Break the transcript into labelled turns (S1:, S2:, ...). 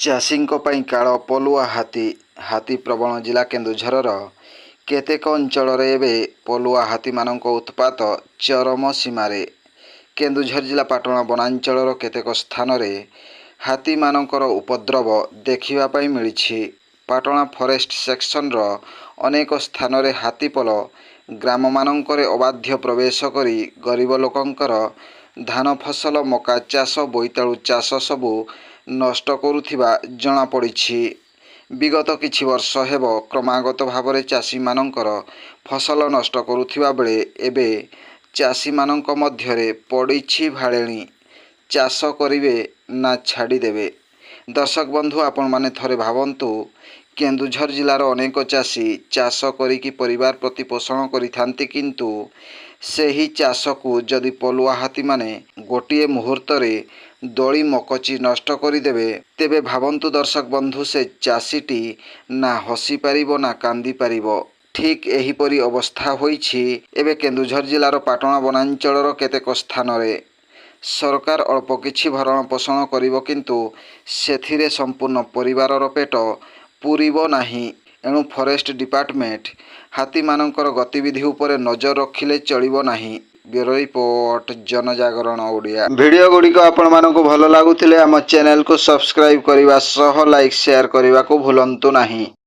S1: ଚାଷୀଙ୍କ ପାଇଁ କାଳ ପଲୁଆ ହାତୀ ପ୍ରବଣ ଜିଲ୍ଲା କେନ୍ଦୁଝରର କେତେକ ଅଞ୍ଚଳରେ ଏବେ ପଲୁଆ ହାତୀମାନଙ୍କ ଉତ୍ପାତ ଚରମ ସୀମାରେ। କେନ୍ଦୁଝର ଜିଲ୍ଲା ପାଟଣା ବନାଞ୍ଚଳର କେତେକ ସ୍ଥାନରେ ହାତୀମାନଙ୍କର ଉପଦ୍ରବ ଦେଖିବା ପାଇଁ ମିଳିଛି। ପାଟଣା ଫରେଷ୍ଟ ସେକ୍ସନର ଅନେକ ସ୍ଥାନରେ ହାତୀପଲ ଗ୍ରାମମାନଙ୍କରେ ଅବାଧ୍ୟ ପ୍ରବେଶ କରି ଗରିବ ଲୋକଙ୍କର ଧାନ ଫସଲ, ମକା ଚାଷ, ବୋଇତାଳୁ ଚାଷ ସବୁ ନଷ୍ଟ କରୁଥିବା ଜଣାପଡ଼ିଛି। ବିଗତ କିଛି ବର୍ଷ ହେବ କ୍ରମାଗତ ଭାବରେ ଚାଷୀମାନଙ୍କର ଫସଲ ନଷ୍ଟ କରୁଥିବା ବେଳେ ଏବେ ଚାଷୀମାନଙ୍କ ମଧ୍ୟରେ ପଡ଼ିଛି ଭାଳେଣି। ଚାଷ କରିବେ ନା ଛାଡ଼ିଦେବେ? ଦର୍ଶକ ବନ୍ଧୁ, ଆପଣମାନେ ଥରେ ଭାବନ୍ତୁ, କେନ୍ଦୁଝର ଜିଲ୍ଲାର ଅନେକ ଚାଷୀ ଚାଷ କରିକି ପରିବାର ପ୍ରତିପୋଷଣ କରିଥାନ୍ତି, କିନ୍ତୁ ସେହି ଚାଷକୁ ଯଦି ପଲୁଆ ହାତୀମାନେ ଗୋଟିଏ ମୁହୂର୍ତ୍ତରେ ଦଳି ମକଚି ନଷ୍ଟ କରିଦେବେ, ତେବେ ଭାବନ୍ତୁ ଦର୍ଶକ ବନ୍ଧୁ, ସେ ଚାଷୀଟି ନା ହସି ପାରିବ ନା କାନ୍ଦି ପାରିବ। ଠିକ୍ ଏହିପରି ଅବସ୍ଥା ହୋଇଛି ଏବେ କେନ୍ଦୁଝର ଜିଲ୍ଲାର ପାଟଣା ବନାଞ୍ଚଳର କେତେକ ସ୍ଥାନରେ। ସରକାର ଅଳ୍ପ କିଛି ଭରଣ ପୋଷଣ କରିବ, କିନ୍ତୁ ସେଥିରେ ସମ୍ପୂର୍ଣ୍ଣ ପରିବାରର ପେଟ ପୂରିବ ନାହିଁ। ଏଣୁ ଫରେଷ୍ଟ ଡିପାର୍ଟମେଣ୍ଟ ହାତୀମାନଙ୍କର ଗତିବିଧି ଉପରେ ନଜର ରଖିଲେ ଚଳିବ ନାହିଁ। Bureau report, Janajagarana Odia. Video ଗୁଡ଼ିକ ଆପଣମାନଙ୍କୁ ଭଲ ଲାଗୁଥିଲେ ଆମ ଚ୍ୟାନେଲକୁ ସବସ୍କ୍ରାଇବ୍ କରିବା ସହ ଲାଇକ୍ ସେୟାର କରିବାକୁ ଭୁଲନ୍ତୁ ନାହିଁ।